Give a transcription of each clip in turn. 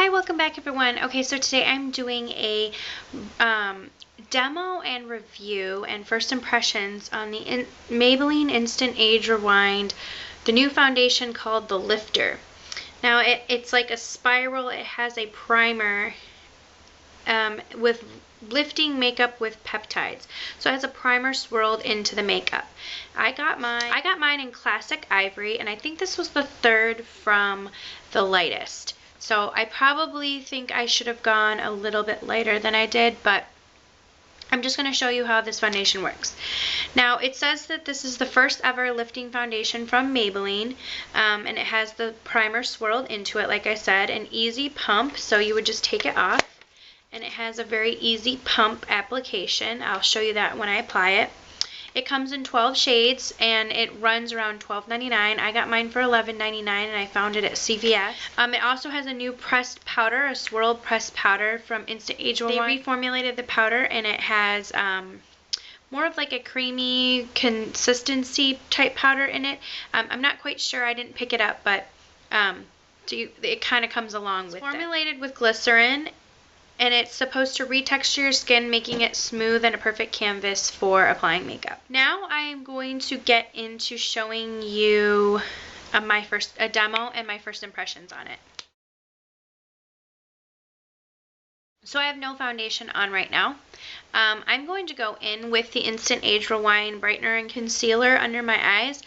Hi, welcome back everyone. Okay, so today I'm doing a demo and review and first impressions on the Maybelline Instant Age Rewind, the new foundation called the Lifter. Now it's like a spiral. It has a primer with lifting makeup with peptides. So it has a primer swirled into the makeup. I got mine in Classic Ivory, and I think this was the third from the lightest. So I probably think I should have gone a little bit lighter than I did, but I'm just going to show you how this foundation works. Now, it says that this is the first ever lifting foundation from Maybelline, and it has the primer swirled into it, like I said, an easy pump, so you would just take it off, and it has a very easy pump application. I'll show you that when I apply it. It comes in 12 shades, and it runs around $12.99. I got mine for $11.99, and I found it at CVS. It also has a new pressed powder, a swirled pressed powder from Instant Age Rewind. They reformulated the powder, and it has more of like a creamy consistency type powder in it. I'm not quite sure. I didn't pick it up, but it kind of comes along with it. It's formulated with glycerin, and it's supposed to retexture your skin, making it smooth and a perfect canvas for applying makeup. Now I'm going to get into showing you a demo and my first impressions on it. So I have no foundation on right now. I'm going to go in with the Instant Age Rewind Brightener and Concealer under my eyes.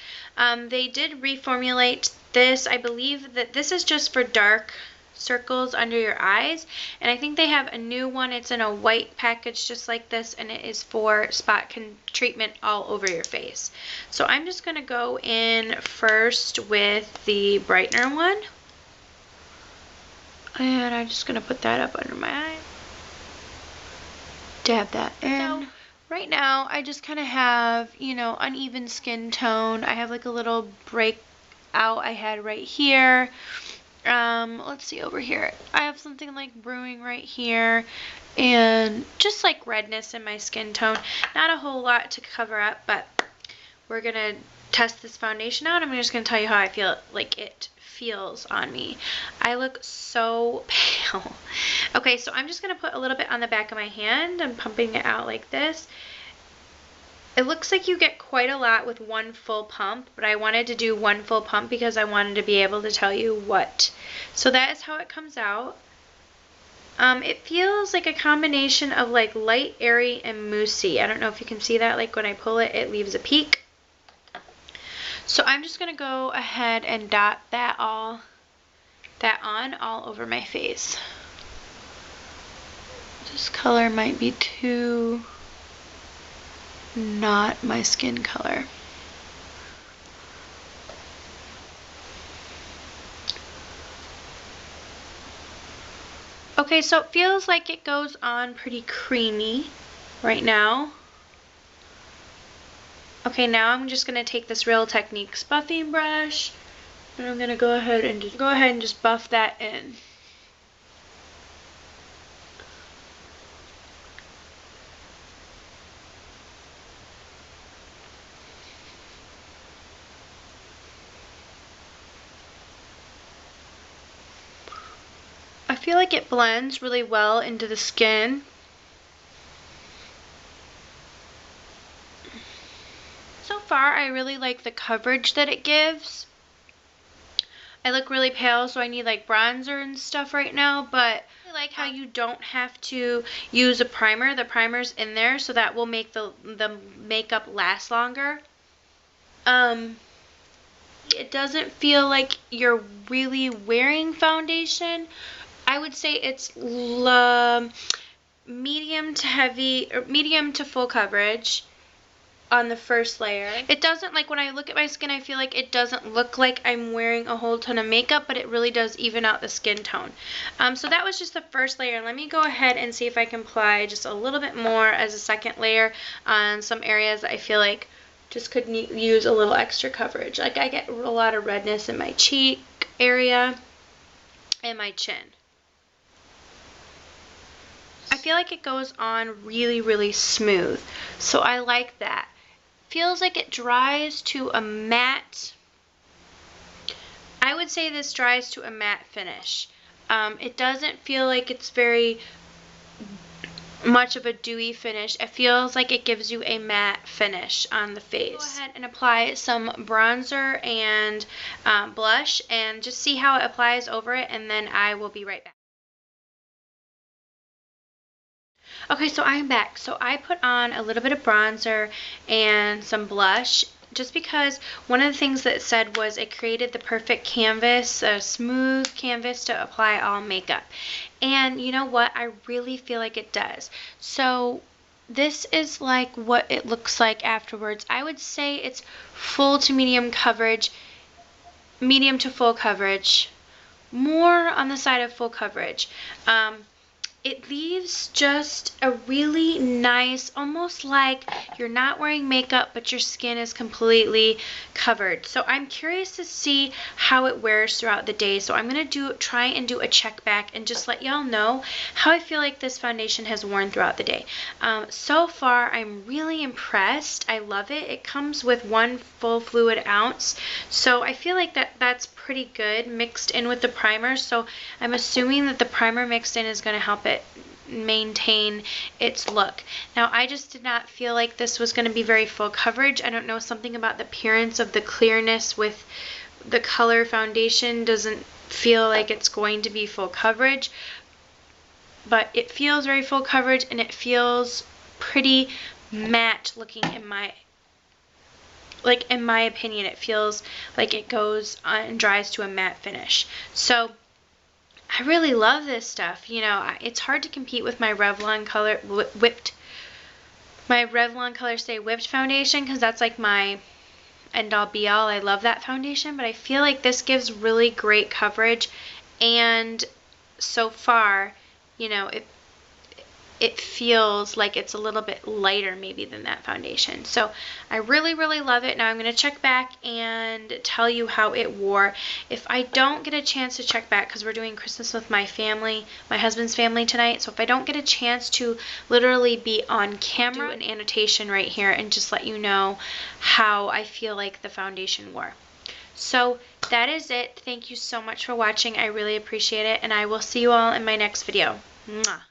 They did reformulate this. I believe that this is just for dark circles under your eyes, and I think they have a new one. It's in a white package just like this, and it is for spot treatment all over your face. So I'm just going to go in first with the brightener one, and I'm just going to put that up under my eye, dab that in. So right now I just kind of have, you know, uneven skin tone. I have like a little breakout I had right here. Let's see over here. I have something like brewing right here, and just like redness in my skin tone. Not a whole lot to cover up, but we're gonna test this foundation out. I'm just gonna tell you how I feel like it feels on me. I look so pale. Okay, so I'm just gonna put a little bit on the back of my hand. I'm pumping it out like this. It looks like you get quite a lot with one full pump, but I wanted to do one full pump because I wanted to be able to tell you what. So that is how it comes out. It feels like a combination of like light, airy, and moussey. I don't know if you can see that. Like when I pull it, it leaves a peak. So I'm just going to go ahead and dot that on all over my face. This color might be too not my skin color. Okay, so it feels like it goes on pretty creamy right now. Okay, now I'm just gonna take this Real Techniques buffing brush, and I'm gonna go ahead and just buff that in. I feel like it blends really well into the skin. So far, I really like the coverage that it gives. I look really pale, so I need like bronzer and stuff right now, but I like how you don't have to use a primer. The primer's in there, so that will make the makeup last longer. It doesn't feel like you're really wearing foundation. I would say it's medium to heavy, or medium to full coverage on the first layer. It doesn't, like when I look at my skin, I feel like it doesn't look like I'm wearing a whole ton of makeup, but it really does even out the skin tone. So that was just the first layer. Let me go ahead and see if I can apply just a little bit more as a second layer on some areas that I feel like just could use a little extra coverage. Like I get a lot of redness in my cheek area and my chin. I feel like it goes on really, really smooth, so I like that. Feels like it dries to a matte. I would say this dries to a matte finish. It doesn't feel like it's very much of a dewy finish. It feels like it gives you a matte finish on the face. Go ahead and apply some bronzer and blush and just see how it applies over it, and then I will be right back. Okay, so I'm back. So I put on a little bit of bronzer and some blush, just because one of the things that it said was it created the perfect canvas, a smooth canvas to apply all makeup. And you know what? I really feel like it does. So this is like what it looks like afterwards. I would say it's full to medium coverage, medium to full coverage, more on the side of full coverage. It leaves just a really nice, almost like you're not wearing makeup, but your skin is completely covered. So I'm curious to see how it wears throughout the day. So I'm going to try and do a check back and just let y'all know how I feel like this foundation has worn throughout the day. So far, I'm really impressed. I love it. It comes with 1 full fluid ounce. So I feel like that's pretty good mixed in with the primer. So I'm assuming that the primer mixed in is going to help it maintain its look. Now, I just did not feel like this was going to be very full coverage. I don't know, something about the appearance of the clearness with the color foundation doesn't feel like it's going to be full coverage, but it feels very full coverage, and it feels pretty matte looking in my opinion. It feels like it goes and dries to a matte finish. So I really love this stuff. You know, it's hard to compete with my Revlon Color Stay Whipped foundation, because that's like my end all be all. I love that foundation, but I feel like this gives really great coverage, and so far, you know, it feels like it's a little bit lighter maybe than that foundation. So I really, really love it. Now I'm going to check back and tell you how it wore. If I don't get a chance to check back, because we're doing Christmas with my family, my husband's family tonight, so if I don't get a chance to literally be on camera, do an annotation right here and just let you know how I feel like the foundation wore. So that is it. Thank you so much for watching. I really appreciate it, and I will see you all in my next video. Mwah.